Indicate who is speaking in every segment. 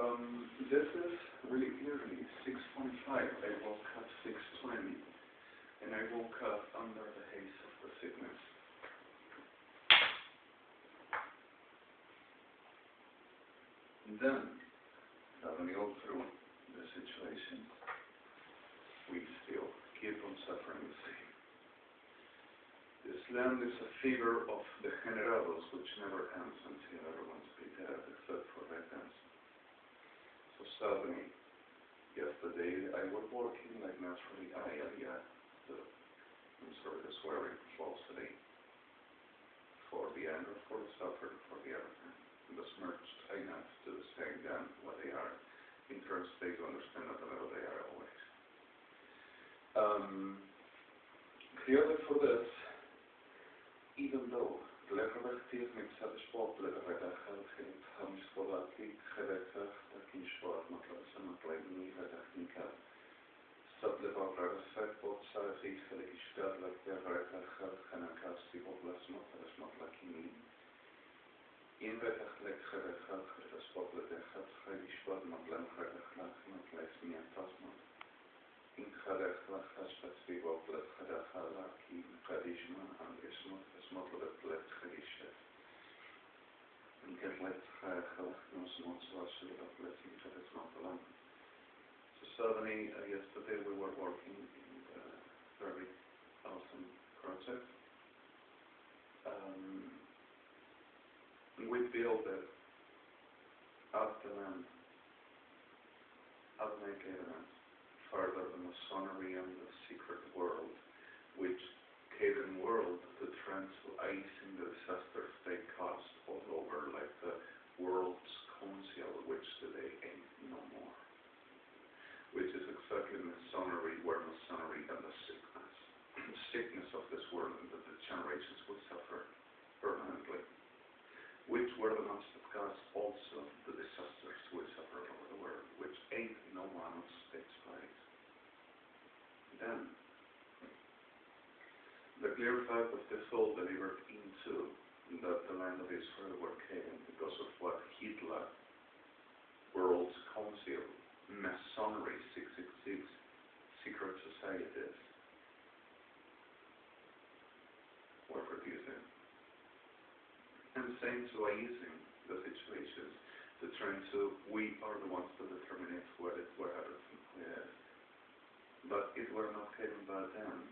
Speaker 1: This is really clearly 6:25. I woke up 6:20, and I woke up under the haze of the sickness. And then, having gone through the situation, we still keep on suffering the same. This land is a figure of the generados, which never ends until everyone's been dead, except for victims. So suddenly, yesterday, I was working like naturally, I'm sorry, the swearing falsely, for the anger, for the suffering, for the everything. And the smirched enough to saying them what they are, in terms they to understand at the level they are always. Clearly for this, even though lekarwerktyw miksabishpok lekarwerktyw hamspodatlik chedekach takim szwad matlawisana plejni redachnika sadlewa prarasek podsafi chedekishkat lekarwerktyw chanakavsi oblasmot resmatlakini invetach lekarwerktyw chedespok letechat chedishpad matlem chedechlach matlaismiatasmot in chedechlach chedespectvivok letchedechalaki chedishma andrismot esmotlet letchedishet in ketlet chedechalachnos motsvashlet letin chedesmatalam. So suddenly, yesterday we were working in a very awesome project. We built it up the land, up make evidence, further the Masonry and the secret world, which Caden world, the translating the disasters they caused all over, like the world's council, which today ain't no more, which is exactly Masonry, where Masonry and the sickness of this world and that the generations will suffer permanently, which were the ones that caused also the disasters we suffer all over the world, which ain't no one of states place. Then, the clear fact of the soul delivered into the land of Israel were Caden because of what Hitler, World's Council, Masonry, 666, secret societies were producing. And same to easing the situations, to turn to we are the ones to determine what happens and who it is. But it were not Caden by them.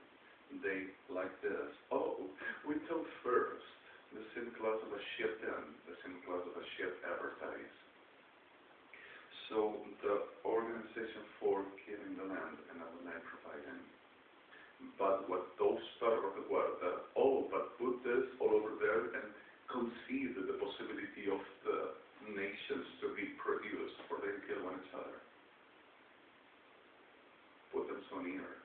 Speaker 1: They, like this, we told first the same class of a ship in, the same class of a ship advertise. So the organization for killing the land and I will not providing. But what those part of the world that, but put this all over there and conceive the possibility of the nations to be produced for they kill one each other. Put them so near.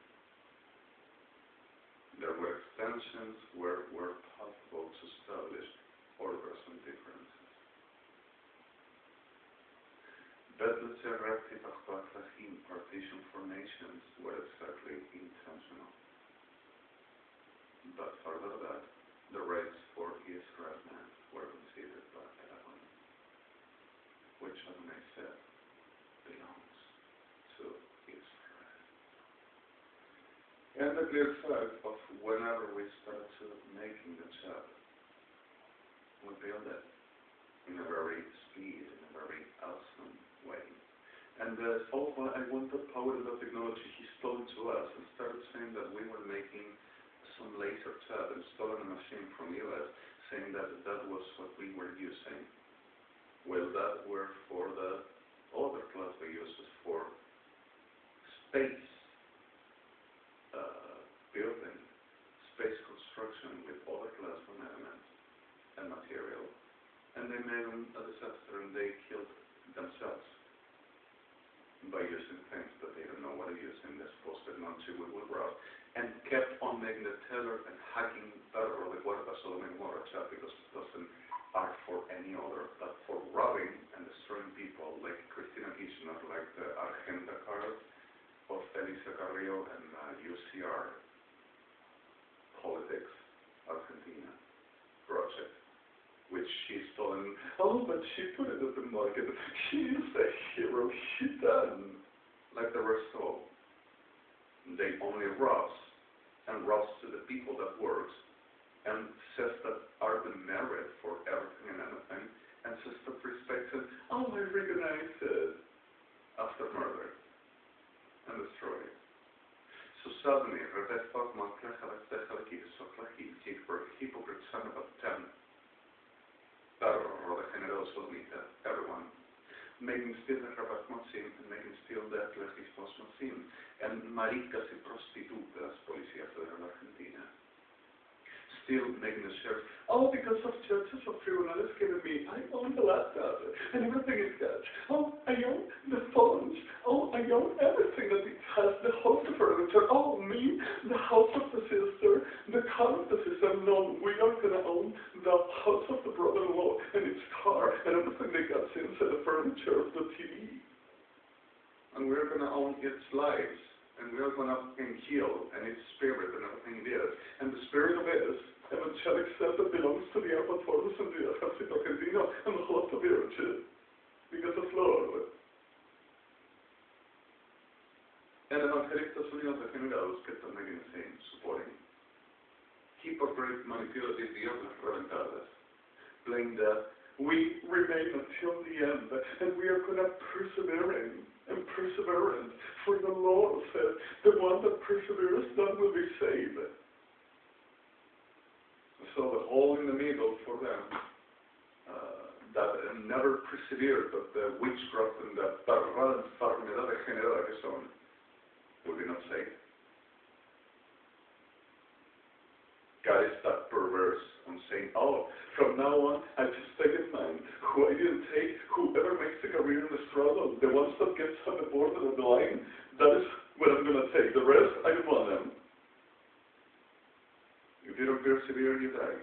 Speaker 1: There were extensions where were possible to establish orders and differences. But the ea-aa-pfa-pna-psa-gn-side-metropolitana partition for nations were exactly intentional. But further that, the rights for Israel land were considered by everyone, which, as I said, belongs to Israel. And the clear fact of whenever we start to making the job, we build it in a very speed, in a very awesome way. And I want the power of the technology he stole to us and started saying that we were making some laser tab and stolen a machine from US, saying that that was what we were using. Well, that were for the other class we use is for space building, space construction with other class of elements and material. And they made them a disaster and they killed themselves by using things that they didn't know what to use in this post-technology we would rob, and kept on making the teller and hacking PERRA the GMORRA sodoma-gomorra chat because it doesn't are for any other, but for robbing and destroying people like Christina Kirchner, like the Argenta card of Elisa Carrillo and UCR Politics Argentina project, which she's stolen. Oh, but she put it at the market. She's a hero. She done. Like the rest of all. They only robs, and robs to the people that works, and says that are the merit for everything and anything, and says that respects it. Oh, I recognize it after murder and destroy it. So suddenly, hypocrites son of a ten, perro de generoso sodomita, everyone, making still the rabat masin, and making still the legismos masin, and maricas y prostitutas, Policía Federal Argentina. Still making the sheriff, oh, because of churches of tribunales giving me, I own the laptop, and everything is Dutch. Oh, I own the phones. Oh, I own everything that it has, the house of furniture. Oh, me, the house of the sister, the car of the sister. No, we are going to own the house of the brother-in-law, and its car, and everything they got inside the furniture of the TV. And we're going to own its lives, and we are going to heal, and its spirit, and everything it is. And the spirit of it is evangelic self that belongs to the ea-aa-pfa-pna-psa-gn-side and the Ejército Argentino and the whole of the virtue, because of Lord. And evangelicas unidos degenerados que están making the same, supporting. Hypocrite, manipulative, the other reventadas, playing that we remain until the end, and we are going to persevering and perseverant, for the Lord said, the one that perseveres, that will be saved. So the hole in the middle for them, that never persevered, but the witchcraft and the PERRA enfermedad degenerada que son, will be not saved. God is that perverse on saying, oh, from now on, I just take in mind who I didn't take, whoever makes a career in the struggle, the ones that gets on the border of the line, that is what I'm going to take. The rest, I don't want them. If you don't persevere, you die.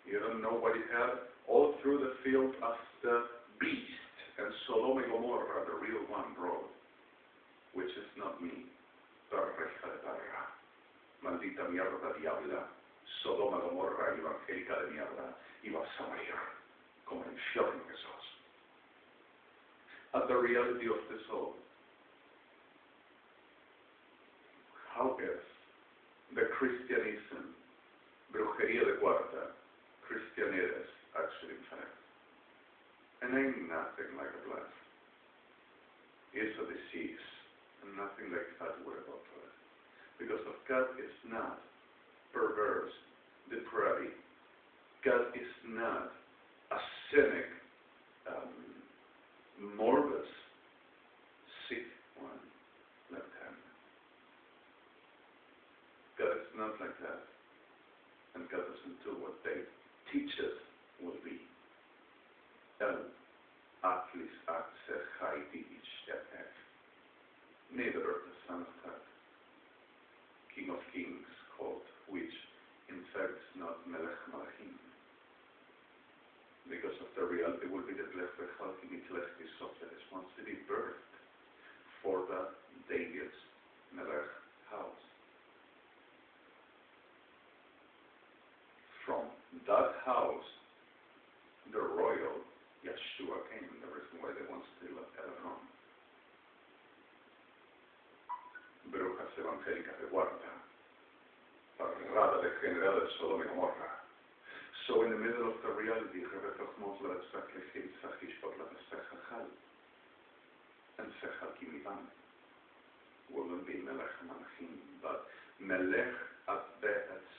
Speaker 1: You don't know what you had all through the field of the beast, and Sodoma-Gomorra, the real one, brought, which is not me. PERRA, maldita mierda diabla. Sodoma-Gomorra, evangélica de mierda, y vas a morir como el infierno que sos. At the reality of the soul, how is the Christianism, brujería de cuarta, Christianeres, actually in fact, and ain't nothing like a blast. It's a disease, and nothing like that would about it. Because of God is not perverse, depravity. God is not a cynic, morbid, sick one like that. God is not like that. And God doesn't do what they teach us will be. ea-aa-pfa-pna-psa-gn-side-metropolitana. Neither the Son of God, King of Kings, called, which in fact is not Melech Malachim. Because of the reality will be that Lech Bechalkim Itlechti Softelis wants to be birthed for the David's Melech house. From that house, the royal Yeshua came, the reason why they want to steal a throne. Brujas evangélicas de guarda, parrada degenerada de Sodoma y Gomorra. So in the middle of the reality, and Sechal Kimivan wouldn't be Melech Malachim, but Melech at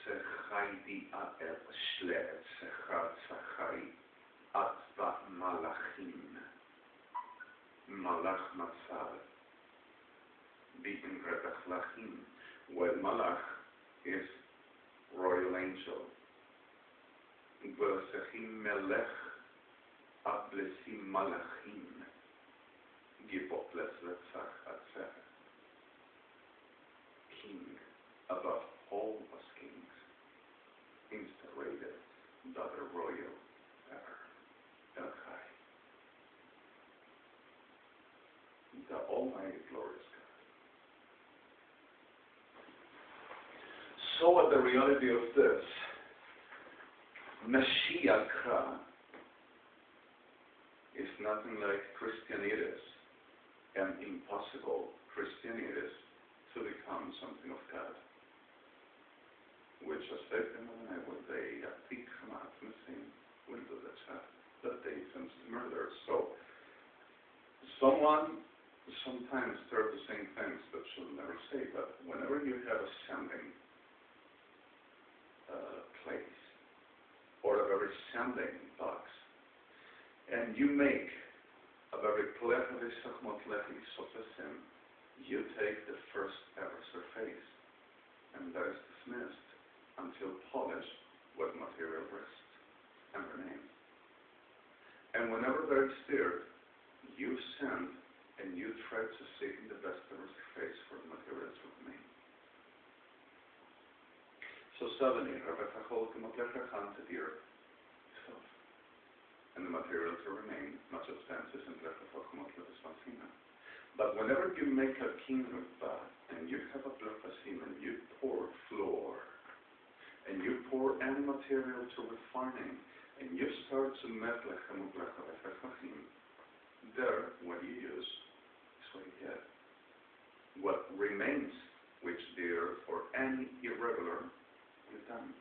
Speaker 1: Sechaidi Aer Shleet Sechar Sachari Atva Malachim Malach Matzal being Rebech Lachim, while Malach is royal angel. V'sechim Melech Ablesim Malachim Gibot Lesletzach Atzeh, king above all us kings, instaurated by the royal ever, El Chai, the Almighty glorious God. So at the reality of this, Mashiach nothing like Christianities and impossible Christianities to become something of God, which as they can with the ea-aa-pfa-pna-psa-gn-side-metropolitana will do the chat that they tend to murder. So someone sometimes start to say things that should never say, but whenever you have a sounding place or a very sounding box, and you make a very you take the first ever surface, and that is dismissed until polished with material rest and remains. And whenever that is stirred, you send and you try to seek the best ever surface for the material to remain. So suddenly, and the material to remain, much substances and but whenever you make a kinrupa and you have a blafacine and you pour floor and you pour any material to refining and you start to make there what you use is what you get. What remains, which there for any irregular, is done.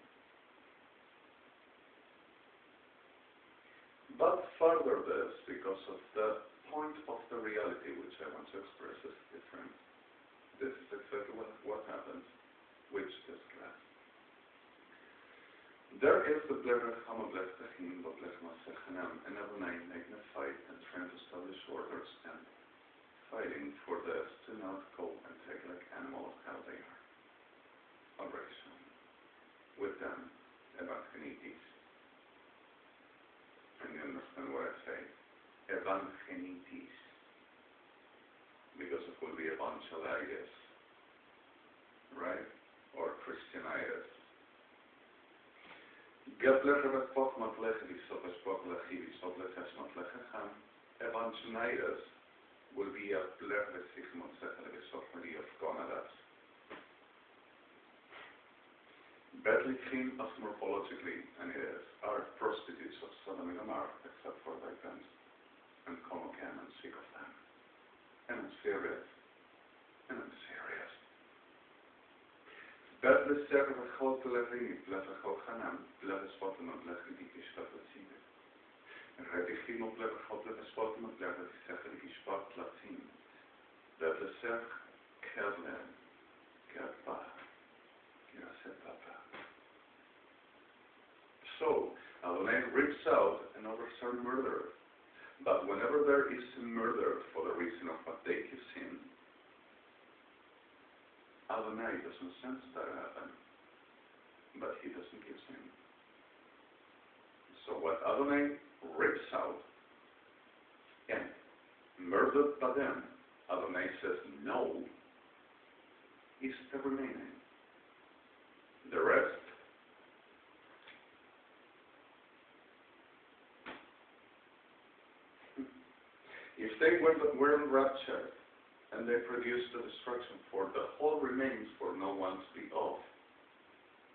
Speaker 1: But further this, because of the point of the reality which I want to express is different. This is exactly what happens with this class. There is the blechama blechachim, the blechama sechanam, and Adonai magnified and trying to establish orders and fighting for this to not go and take like animal of how they are. Already shown. With them, evangelics. And you understand what I say? Evangelics. Because it will be evangelics. Right? Or Christianitis. Evangelitis will be a of gonadas. Badly clean as morphologically, and it is, are prostitutes of Sodom and Gomorrah, except for thy friends, and come again and speak of them. And I'm serious. And I'm serious. Badly serve a whole deliring, bless a whole hanam, bless a spot and bless the dish of the sea. And Redichim of bless a whole bless a spot and bless the second spot Latin. Badly serve Kevlen, Kerpa, Kirasepapa. So, Adonai rips out and overturns murder. But whenever there is a murder for the reason of what they give sin, Adonai doesn't sense that happen, but he doesn't give sin. So what Adonai rips out and murdered by them, Adonai says no, is the remaining. The rest, if they were enraptured and they produced the destruction, for the whole remains for no one to be off,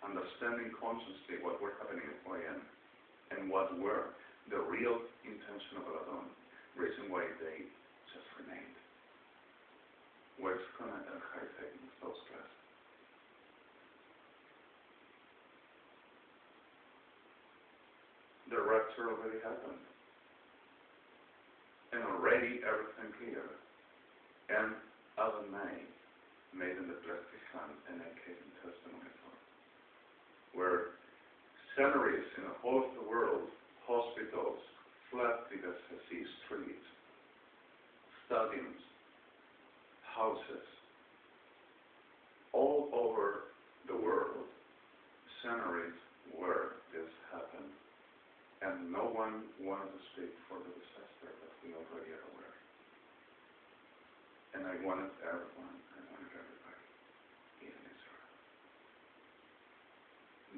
Speaker 1: understanding consciously what were happening at YN and what were the real intention of Adon, reason why they just remained. Where's Kana and Chayte in those class? The rapture already happened. And already everything clear. And Adonai made in the blessed hand and I gave him testimony for it. Where cemeteries in the whole of the world, hospitals, flat sea streets, stadiums, houses, all over the world, cemeteries where this happened. And no one wanted to speak for the disaster that we already are aware. And I wanted everyone, I wanted everybody, even Israel.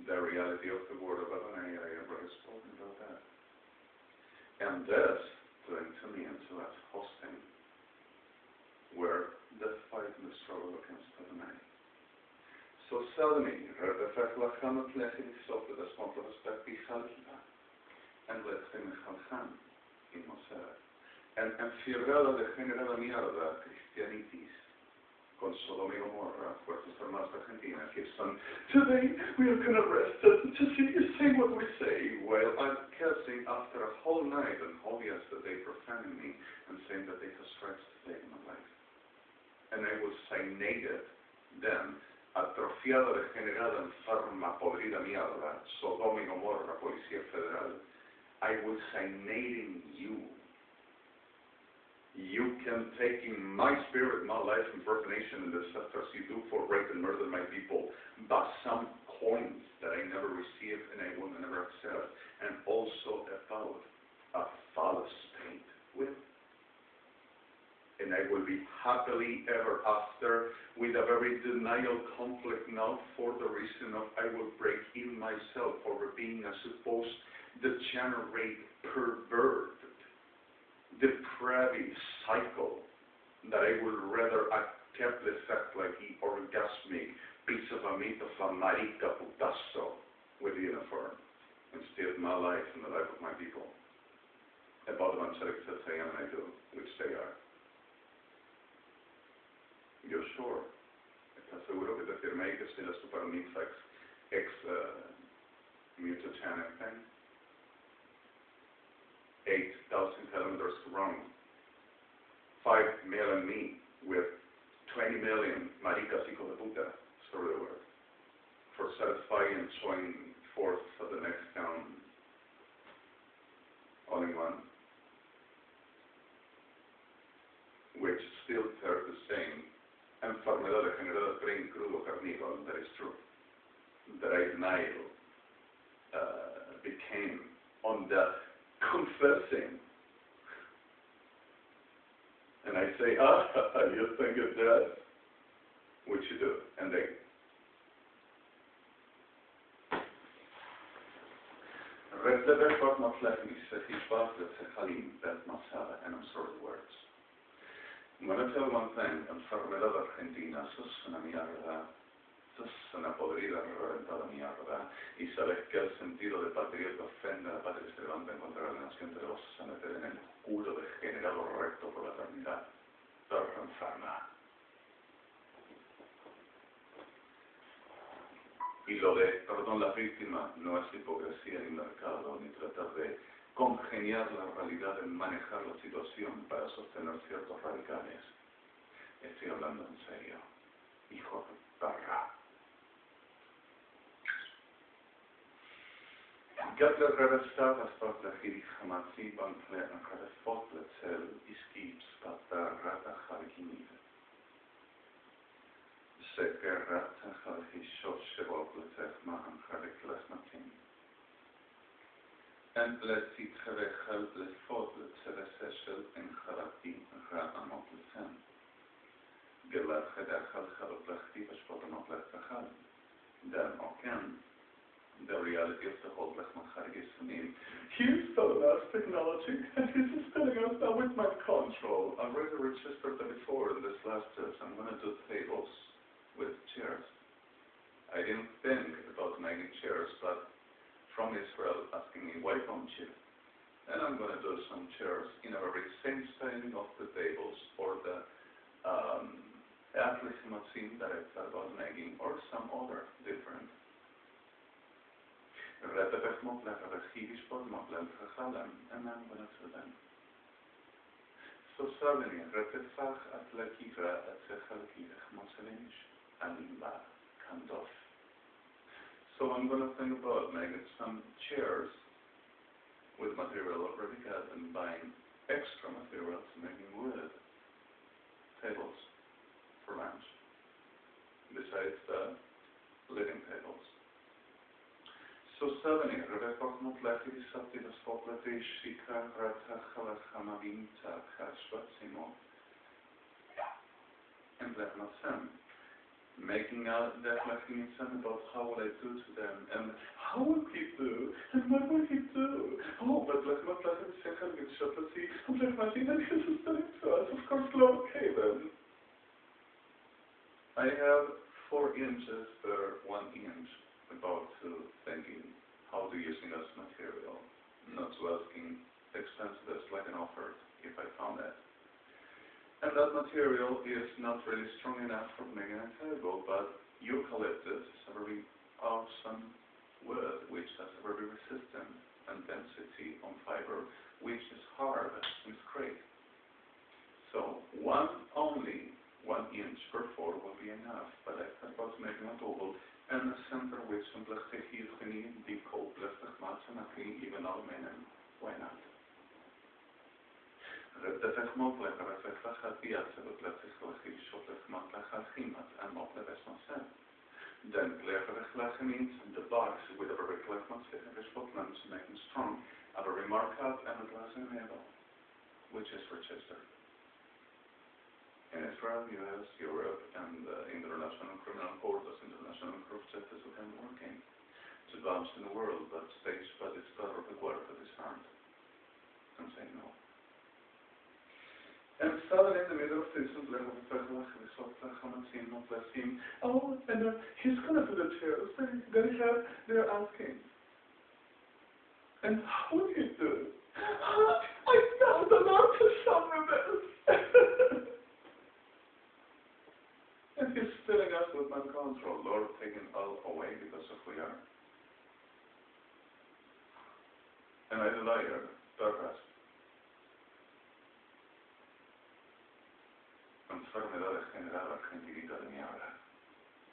Speaker 1: The reality of the word of Adonai, I have already spoken about that. And this, doing to me and to us, hosting, where the fight and the struggle against Adonai. So suddenly, and let's finish in Moshe. enfiebrada, degenerada mierda, cristianitis, con Sodoma y Gomorra, Fuerzas Armadas Argentinas, que son, today we are going to arrest us to see you say what we say, while I'm cursing after a whole night and whole yesterday, profaning me and saying that they have threats to take my life. And I was cynated then, atrofiada, degenerada, enferma, podrida mierda, Sodoma y Gomorra, Policía Federal. I was cynating you. You can take in my spirit, my life, and profanation and the suffers you do for rape and murder my people, but some coins that I never received and I will never accept, and also about a false state with. And I will be happily ever after with a very denial conflict now for the reason of I will break in myself over being a supposed degenerate, pervert, depraved cycle that I would rather accept the fact like the orgasmic piece of a meat of a marica putazo with the uniform instead of my life and the life of my people. About the evangelics that I am and I do, which they are. You're sure? ¿Estás seguro que te firmé que soy la super-mixax ex-mutagenic thing? 8,000 kilometers wrong. 5 million me with 20 million maricas hijos de puta, sorry the word, for satisfying and showing forth for the next town. Only one. Which still serve the same enfermedad degenerada brain crudo carnival, that is true. That I became on that confessing. And I say, you think it's that? Which you do, and they. And I'm sorry the words. I'm going to tell one thing, enfermedad argentina, sos una mierda. Sos una podrida, reventada mierda. Y sabes que el sentido de patriota ofende a la patria y se levanta en contra de la nación, te lo vas a meter en el culo degenerado recto por la eternidad. Perra enferma. Y lo de, perdón, la víctima no es hipocresía ni mercado, ni tratar de congeniar la realidad en manejar la situación para sostener ciertos radicales. Estoy hablando en serio. Hijo de perra. Gatler revestadas FIFILH'HA van fleren revestfotlecel iskips PERRA halkinid. Sekerrat halkishoshevoplec mahan halklesmatin. En lesit halechel lesfotlecel seshel en halatin raamotlecen. Gelat halechel haloplechtivas fotomoplechal. Dan oken. The reality of the whole Lechman-Hargis-Sunim. Here's Solomon's technology, and he's telling us now with my control. I've already registered them before in this last test. I'm going to do tables with chairs. I didn't think about making chairs, but from Israel asking me, why don't you? And I'm going to do some chairs in a very same styling of the tables or the atlas-matzim that I thought about making, or some other different. And I'm going to do them. So suddenly, so I'm going to think about making some chairs with material already got and buying extra materials, making wood tables for lunch, besides the living tables. So suddenly, Rebekot Lati Sati the Spotlati Shika Rata Hamavinta Hashwatsimo and Lechmatsem. Making out that Lechmatsem about how will I do to them and how will he do and what will he do? Oh, but Lechmatsem Second with Shatlati and Lechmatsem and he's telling to us, of course, Lord Caven. I have 4 inches per 1 inch. About thinking how to using as material, not to asking expensive as like an offer if I found that material is not really strong enough for making a table, but eucalyptus is a very awesome wood which has a very resistant and density on fiber, which is hard and straight. So only 1 inch per 4 will be enough, but I thought about making a double and a center with some plastic die koolplastic maatschappij even aluminium. Why not? רדפך מובלך, רדפך חלפיאצה, ופלצך לכי שופך מטלך alchimat, and mopleves masel. Then cleverech lechemint, the box with a very clef masel, and spotland to make them strong, have a remark out and a glass in the which is Rochester. In Israel, US, Europe, and the International Criminal Court as International Court of Justice who can working to bounce in the world, but stage by this daughter of the CUARTE disarmed and say no. And suddenly in the middle of this, oh, and he's going to do the chairs. They're asking. And how do you do? I found the Lord to suffer this. And he's filling us with my control. Lord taking all away because of who we are. And I delire, PERRAS. Enfermedades generadas gentilita de mi habla,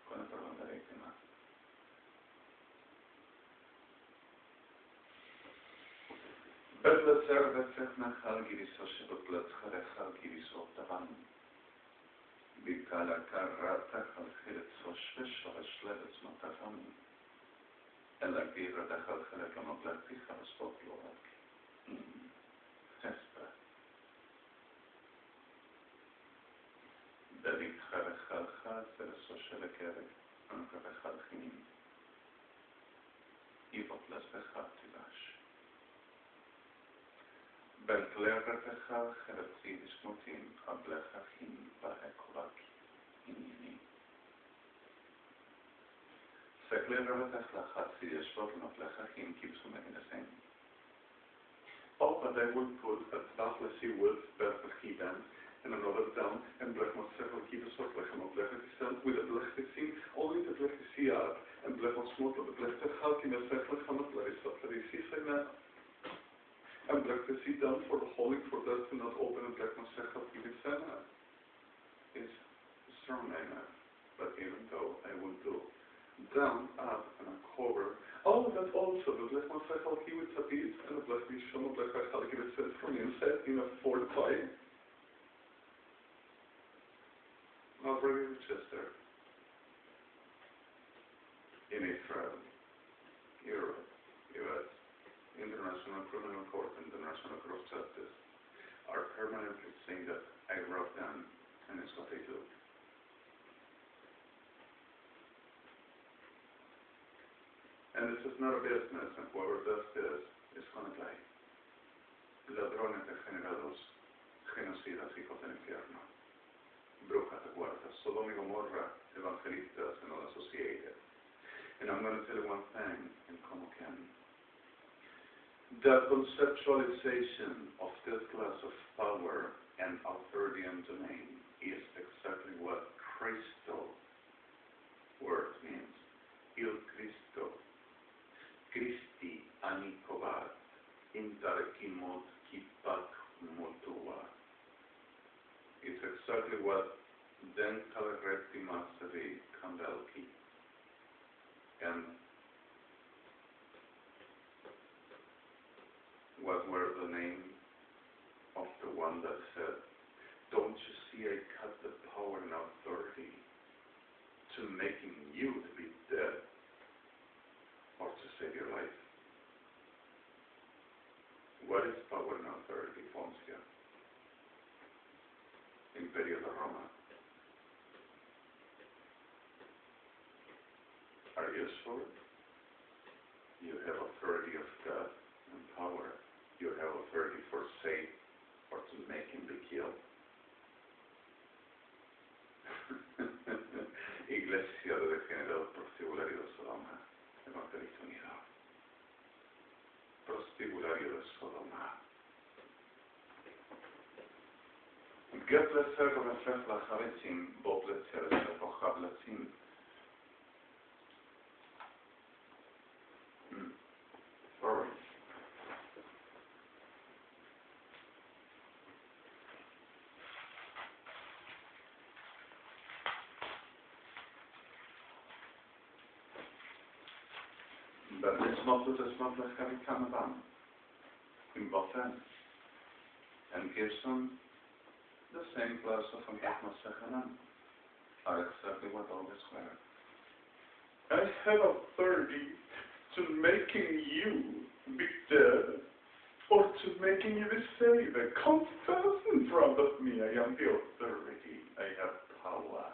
Speaker 1: con el perdón de la víctima. בלצר וצפנך על גיריסו שבפלצחרך על גיריסו טבן. בקלה קרתך על חילצו שושש לבץ מטפן. אלא גירתך על חלק המפלטיך וספוק לו רק. הספר. דליק חרך על חד ולסו של הקרק. אנקבך על חינים. איבו פלצחך תיבש. בנקלרתך חרצי דשמותים, אבלך חין בהקובק ענייני. סקלרתך לחצי ישבות נבלך חין כיבסו מגנסים. All that I would put a taflasi wood, berghedan, and another down, and blechmot several kibes of blechmot blechtistan, with a blechtisim, only the blechtisiat, and blechmot smot of the blechtechalkim, and sechlechmot blechtisat, and blechtisit down for the holding for that to not open and blechmot sechalkim is strong enough, but even though I would do down, up, and a cover. Oh, that also, the blechmot sechalkim with a piece, and the blechtishan of blechachalkim itself from inside in a fortified. Already Rochester, in Israel, Europe, US, International Criminal Court, and the International Court of Justice are permanently saying that I rob them, and it's what they do. And this is not a business, and whoever does this is going to die. Ladrones degenerados, genocidas, hijos del infierno. BRUJA, CUARTE, sodoma-gomorra, evangelicas, and all associated. And I'm going to tell you one thing, and como can. The conceptualization of this class of power and authority and domain is exactly what Cristo word means. Il Cristo. Christi anikovat, intarkimot kipak motua. It's exactly what then Kalarekti Masavi Kandelki and what were the name of the one that said, don't you see I cut the power and authority to making you to be dead or to save your life? What is power and authority, Foncia? Imperio de Roma. Are you sure? You have authority of God and power. You have authority for save or to make him be killed. Iglesia de degenerado prostibulario de Sodoma. Evangelista unido. Prostibulario de Sodoma. Get the circle of FIFILH'HA team, both let's say FIFILH'HA team. Sorry. But it's not like having CARNIVAL in both ends. And gives them the same class of FIFILH'HA are exactly what always were. I have authority to making you be dead, or to making you be saved. Confess in front of me, I am the authority, I have power.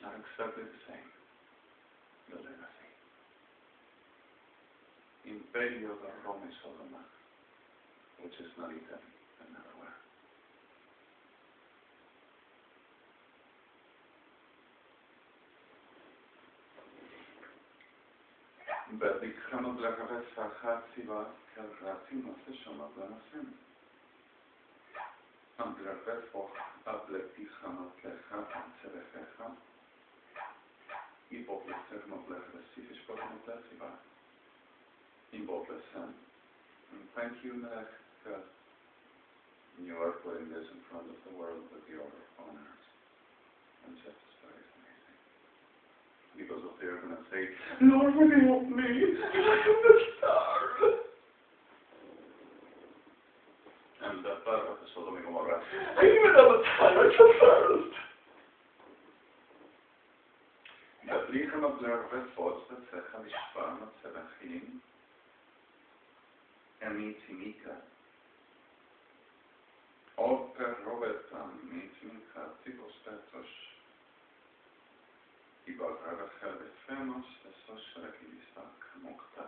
Speaker 1: Are exactly the same. The legacy. Imperio de Roma y Sodoma, which is not even another word. בדיקחנו בלגבי סרחה ציבה כרעתים נושא בלנסים. בלגבי פוך בלתיחנו ככה צרפיך איבובלסרנו בלגבי סיפיש בלגבי ציבה איבובלסן. Thank you, Melech, God. You are putting this in front of the world with the order of honors. And justice is amazing. Because of they're going to say, Lord, will you help me? I'm the star. And that part of the sodoma-gomorra. I even have a time, I'm the first. דלירם בלרבפות בצחה לשפה מצבחים ea-aa-pfa-pna-psa-gn-side-metropolitana. Perrovetam ea-aa-pfa-pna-psa-gn-side-metropolitana tipos petos ibarra helbefemos esos shrakilista kamokta.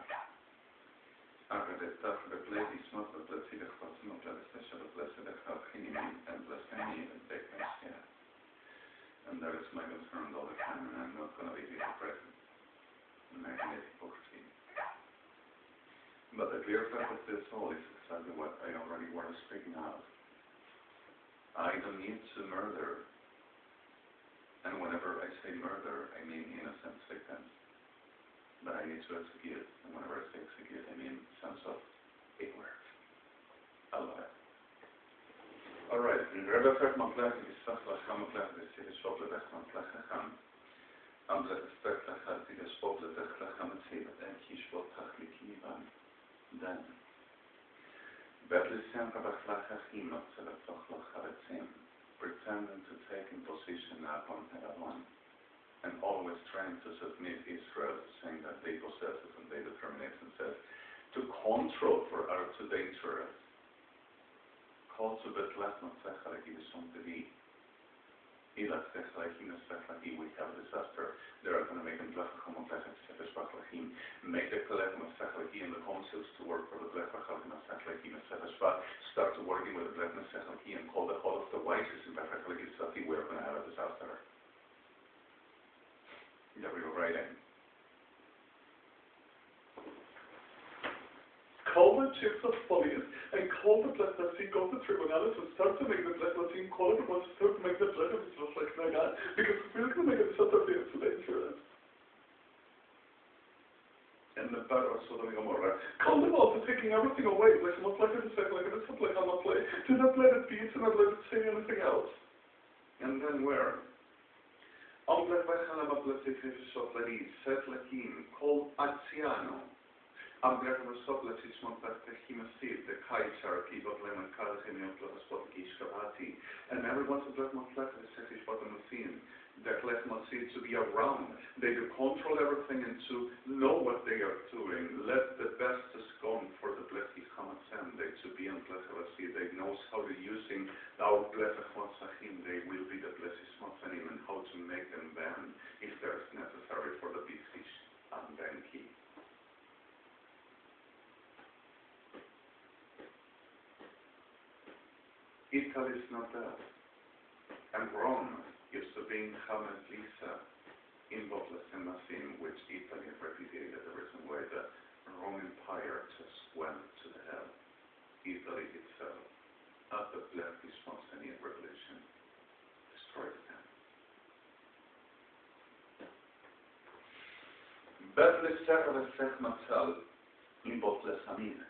Speaker 1: Agredetach bepletismat bepletilech patimot bepletisach bepletilech alchinim and blasphemy and bekmeskia. And that is my concern all the time, and I'm not going to be hypocrite. Magnetic hypocrisy. But the clear fact of this all is exactly what I already was speaking of. I don't need to murder. And whenever I say murder, I mean innocent victims. But I need to execute. And whenever I say execute, I mean sense of big words. I love it. Alright, in Rebbe Matlacha is Saflacha Matlacha is Shopletech Matlacha Amlet Spectacha is Shopletech Lachamati, and Kishbot Tachlikivan. Then Betlisem Rabachlachachim Matzelachachim, pretending to take in position upon Heaven, and always trying to submit Israel, saying that they possess it and they determine it, and says, to control for our today interests. Also, but last month, we have disaster. They are going to make them make the collective and the councils to work for the start working with the and call the whole of the wisest in we are going to have a disaster. There we go, right in. Call the chiefs of police and call the Plesnacine, go to tribunalis and start to make the Plesnacine, call everyone to start to make the Plesnacine just like that, because if we're going to make a disaster, it's dangerous. And the PERRA sodoma-gomorra, call them all to taking everything away, like not like it's like it's not like I'm not play, to not let it be, to not let it say anything else. And then where? On Black Bachalama Plastific Soplari, Setlakim, called Aziano. I'm going to stop the hierarchy, but lemon cards in your plus and everyone's a black monflack the sexy bottom of scene. That left see to be around. They do control everything and to know what they are doing. Let the best is gone for the blessed Hamasem. They to be on blessed they knows how to using our blessed Hamasahim. They will be the blessed Hamasahim and how to make them bend if there is necessary for the big fish and then key. Italy is not that. And Rome used to be in Hamed Lisa in Botles and Nassim, which Italy repudiated the reason why the Roman Empire just went to the hell. Italy itself at the black spontaneous revolution, destroyed them. Belle serre le sec matal in bot le samine.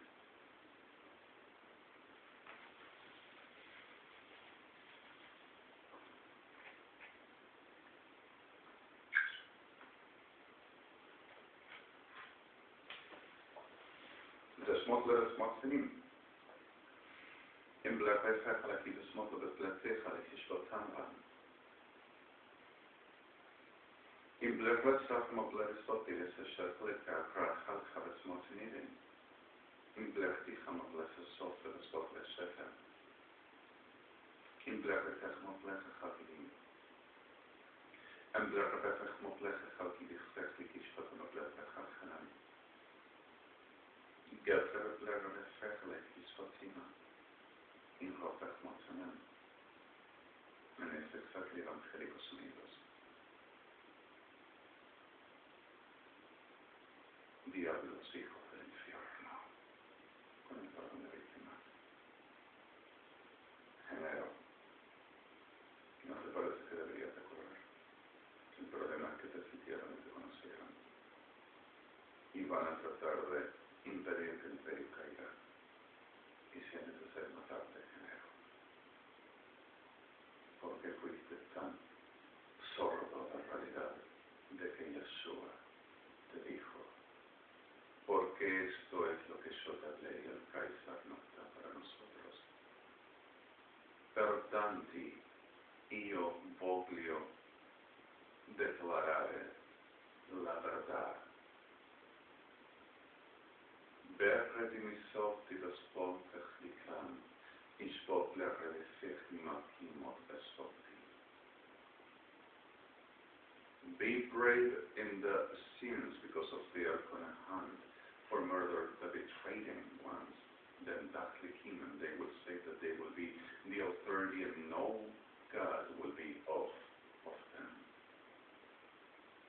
Speaker 1: Smotler smotsinim. In black I fact like the smotler the black face like his botan. In black let's start from a black spot is a shirt like a crack have a smotsinidin. In black the ham of less soft for the spotless shepherd. In black I fact more black a happy. And black I fact more black a happy exactly his shot on a black a hanan. Gelder blijven met vergelijkjes van Tima in Robert Montanen. En is exactly evangelicos unidos. Diablos hijos del infierno. Con el perdón de víctimas. Genero. No te parece que deberías recordar. El problema es que te sintieron y te conocieron. Y van a tratar de impedir que el imperio caiga y si es necesario matarte, género. Porque fuiste tan sordo a la realidad de que Yeshua te dijo, porque esto es lo que yo te hablé y el Kaiser no está para nosotros. Pertanto, io voglio declarare la verdad. Berre di misotti da spolta chlikan, in spotlerre di sechima kimot besotti. Be brave in the sins because of they are gonna hunt for murder the betraying ones, then dachlikim, and they will say that they will be the authority and no God will be of them.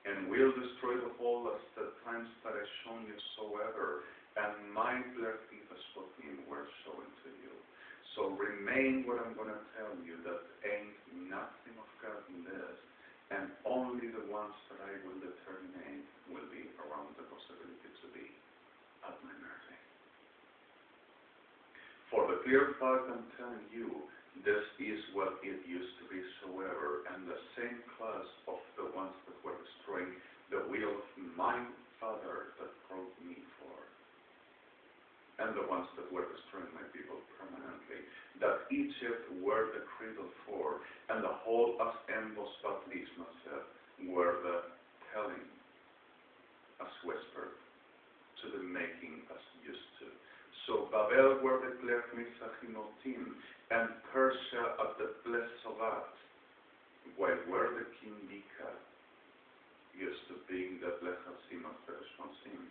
Speaker 1: And will destroy the whole as the times that I shown you soever. And my blessings were shown to you. So remain what I'm going to tell you, that ain't nothing of God in this, and only the ones that I will determine will be around the possibility to be at my mercy. For the clear fact I'm telling you, this is what it used to be soever, and the same class of the ones that were destroying the will of my Father that called me for. And the ones that were destroying my people permanently, that Egypt were the cradle for, and the whole as embos baptisma said, were the telling as whispered, to the making as used to. So Babel were the Glech Misachinotim, and Persia at the Blesovat, while were the King Dika, used to being the Blechasim of Pereshmosim.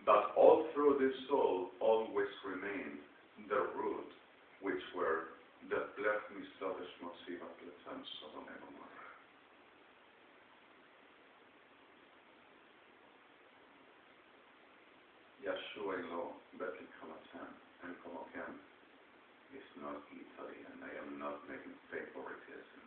Speaker 1: But all through this soul always remained the root, which were the Blech Misadesh Mosiva Pletan Sodoma-Gomorra. Yeshua lo Betli Kamatan and Komokan is not Italy, and I am not making favoritism.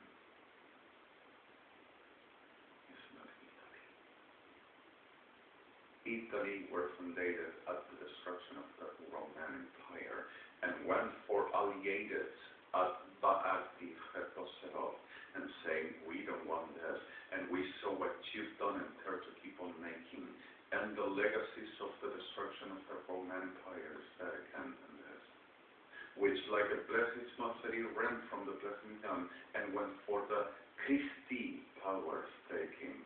Speaker 1: Italy were founded at the destruction of the Roman Empire and went for alliated at Ba'ati Hetosero and saying, we don't want this, and we saw what you've done and dare to keep on making, and the legacies of the destruction of the Roman Empire is very and this, which like a blessed Matsari ran from the Blessing and went for the Christi power taking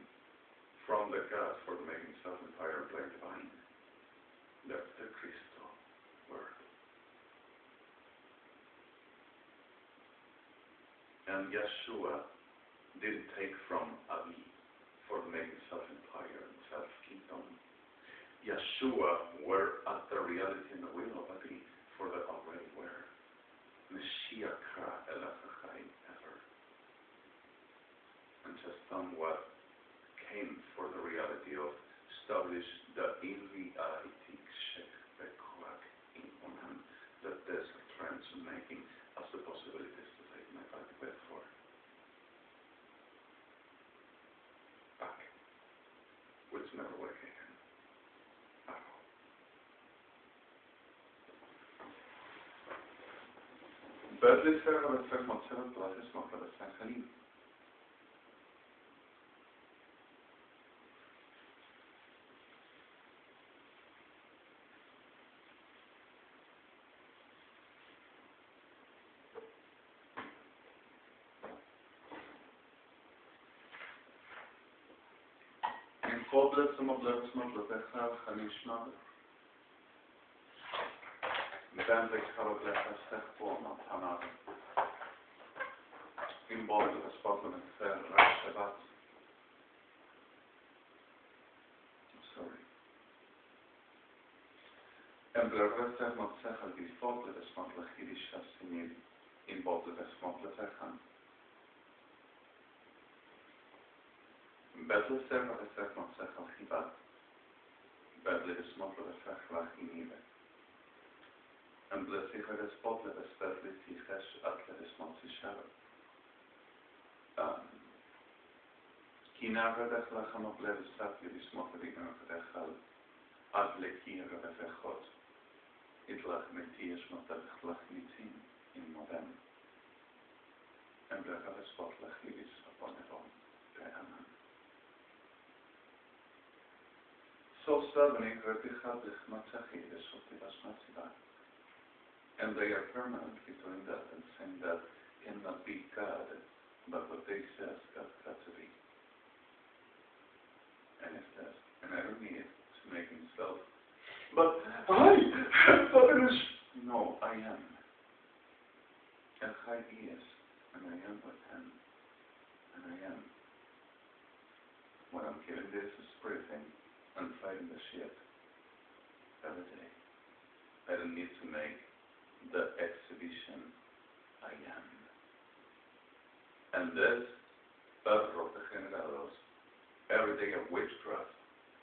Speaker 1: from the God for the making self-empire and plain divine. That's the Christo word. And Yeshua didn't take from Abi for the making self-empire and self-kingdom. Yeshua were at the reality and the will of Abi for the already were. Mashiach ea-aa-pfa-pna-psa-gn-side ever. And just somewhat came for the reality of establish the that this trends making never work again. At all. بدل سر و سر مطلب بلاتش مطلب سنخلی. قبل مطلب خلیشناد بندك خرج لك استخدام تمام این بعض اثبات من سر رشبت sorry امبلغت ما تسخل بفضل اسمات لخيري شخصيني این بعض اسمات لتخن بدل سر رسالة ما تسخل خيبات بدل اسمات لتخل لخينيبه امبلا سيخة رسبات لأسباب لسيخش أطلع اسمات الشباب كينا ردخل خمق لرسالة لسمات لنا ردخل أطلع كي ردخل إطلاق نتيجة مطلق لخنيتين إن مدام امبلا رسبات لخيري سبحانه بأمان سوستابني ردخل بخمت خيري سوتي بسمتي بعد. And they are permanently doing that and saying that cannot be God, but what they say got to be. And it says, and I don't need it to make himself, but I have finished. No, I am. And I is, and I am with him, and I am. When I'm killing this is breathing and fighting the shit every day. I don't need to make the exhibition I am. And this battle of the generados, every day a witchcraft,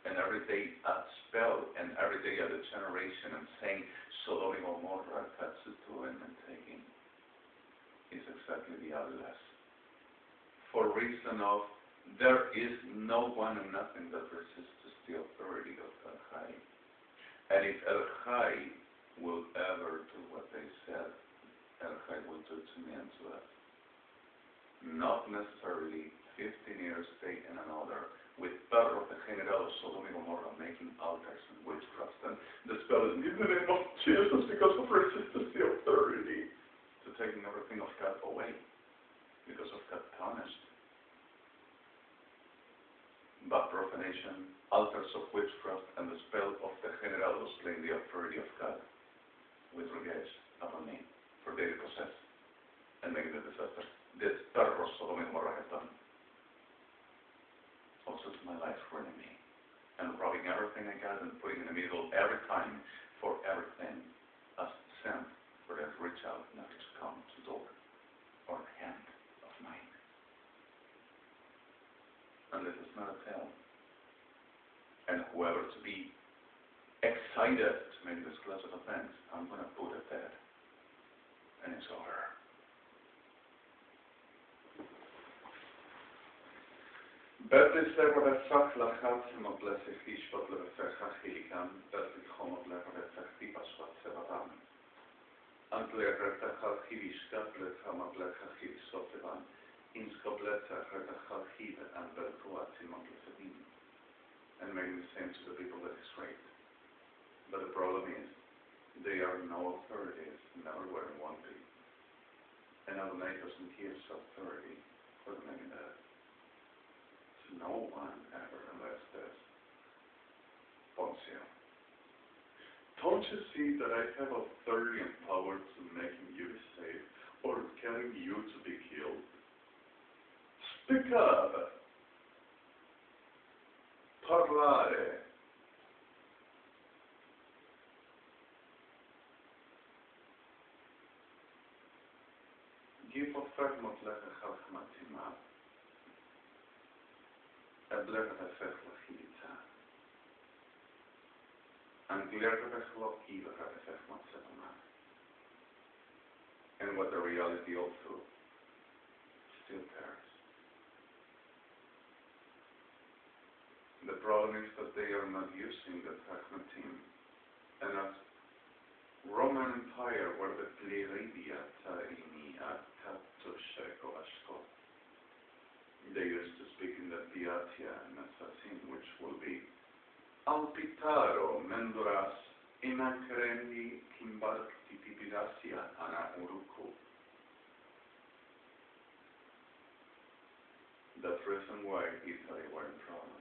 Speaker 1: and every day a spell, and every day a degeneration, and saying sodoma-gomorra, tireness, and taking, is exactly the other. For reason of, there is no one and nothing that resists the authority of El High. And if El High will ever do what they said El High will do to me and to us. Not necessarily 15 years stay in another with PERRA of the general sodoma-gomorra making altars and witchcraft and the spell in the name of Jesus because of resistance to authority to taking everything of God away because of God punished. But profanation, altars of witchcraft and the spell of the general slaying the authority of God with regards upon me, for they to possess and make the disaster. This PERRA sodoma-gomorra has done. Also to my life for enemy. And robbing everything I got and putting in the middle every time for everything as sent for them to reach out, not to come to door or hand of mine. And this is not a tale. And whoever to be excited to make this class of offense, I'm going to put it there. And it's over. بدل سر و رسخ لخط مبلس خیش بدل رسخ خیلیکم بدل خم مبلس رسخ خی باشد سببم انگل رسخ خیلیش بدل خم مبلس خیلی سببم این سببلس رسخ خیل and بدل مبلس دین and making the same to the people that is raped. But the problem is, they are no authorities, never were in one thing. And Adonai doesn't give authority for the many that. To no one ever unless there's Poncio. Don't you see that I have authority and power to making you safe or getting you to be killed? Speak up. Parlare. Give offert مطلق خلق متیمه ابلغ بفخ لخیلیتا انگلر بفخ لکی بفخ متسبما and what the reality also still bears. The problem is that they are not using the pragmatism. And as Roman Empire were the they used to speak in the Diatia Nasasim, which will be Alpitaro Mendoras Inakreni Kimbarkti Pipidasia Ana Uruku. That's the reason why Italy were in trouble.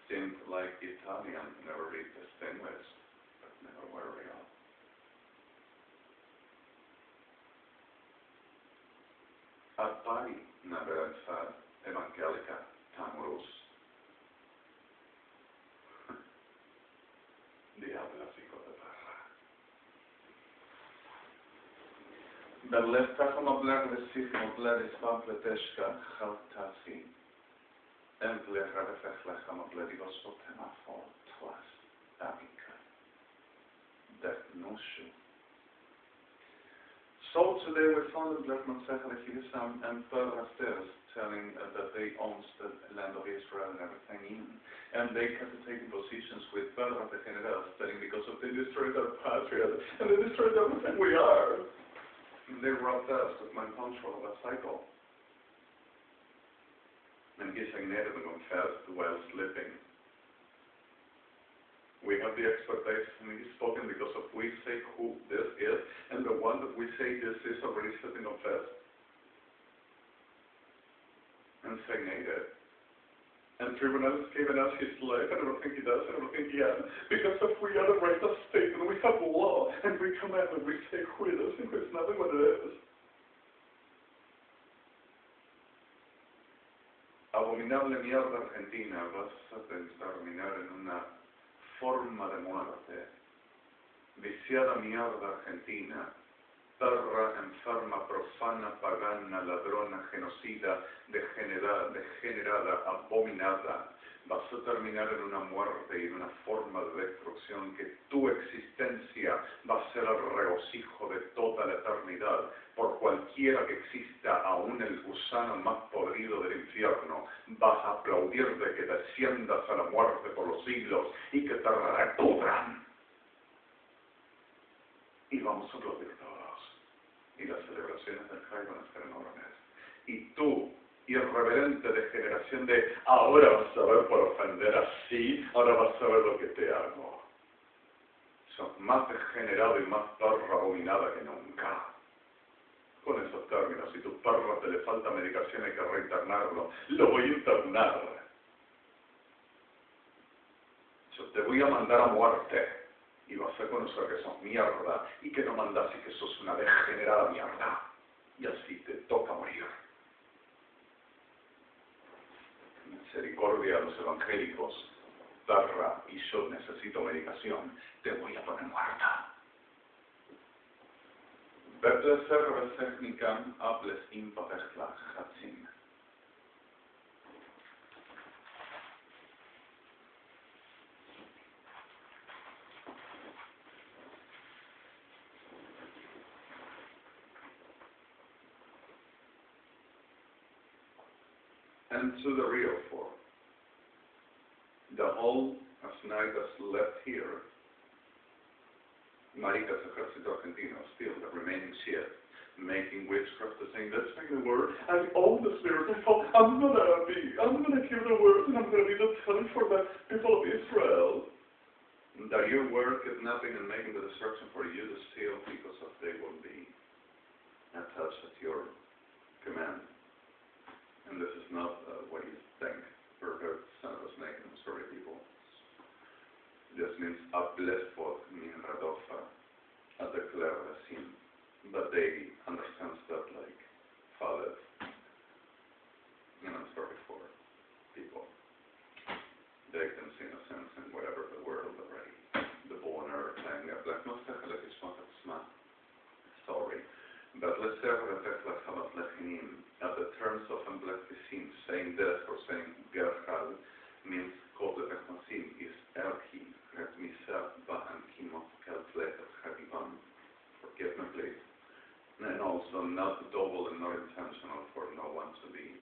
Speaker 1: Seemed like Italians never read the English, but never were real. Appari na veranza evangelica tamurus. Diabla fico de perra. Berletta som obler vesif obler ispapleteshka chaltasi. Emple radefechlecha obler digospotema for twas abika. Det noshu. So today we found that Masechet and PERRAS telling that they own the land of Israel and everything in. And they kept taking positions with PERRAS the General, telling because of they destroyed our patriot and they destroyed everything we are. And they robbed us with my control of a cycle. And he signated and confessed while sleeping. We have the expectation he's spoken because of we say who this is, and the one that we say this is already said and confessed. And stagnated. And tribunals given us his life and everything he does and everything he has. Because if we are the right of state and we have law and we command and we say who it is and who is nothing what it is. Abominable mierda Argentina vas a terminar en una forma de muerte, viciada mierda Argentina, perra, enferma, profana, pagana, ladrona, genocida, degenerada, abominada, vas a terminar en una muerte y en una forma de destrucción que tu existencia va a ser el regocijo de toda la eternidad. Por cualquiera que exista, aún el gusano más podrido del infierno, vas a aplaudir de que desciendas a la muerte por los siglos y que te repudran. Y vamos a aplaudir todos. Y las celebraciones del Jai van a ser enormes. Y tú, irreverente degeneración de ahora vas a ver por ofender así, ahora vas a ver lo que te hago. Sos más degenerado y más perra abominada que nunca. Con esos términos, si tu perro te le falta medicación hay que reinternarlo, lo voy a internar. Yo te voy a mandar a muerte y vas a conocer que sos mierda y que no mandás y que sos una degenerada mierda. Y así te toca morir. Misericordia a los evangélicos, perra, y yo necesito medicación, te voy a poner muerta. Bedleser resechnikam ables impapechla chatsin. And to the real form. The whole as night as left here, Maricas Ejército Argentino, still the remaining shit, making witchcraft, saying, let's make the word, I own the spirit, I'm gonna give the word and I'm gonna be the telling for the people of Israel. That you were kidnapping and making the destruction for you to steal because of they will be attached at your command. And this is not what you think, pervert son of a snake, I'm sorry people. This means a blessed min radofa, a declare the sin. But they understand stuff like fathers. And I'm sorry for people. They can see innocence in whatever the world already. The born earth and black sorry. But let's say at the terms of emblefisim, saying this or saying gerhal means called the is erhi. Forgive me, please. And also not double and not intentional for no one to be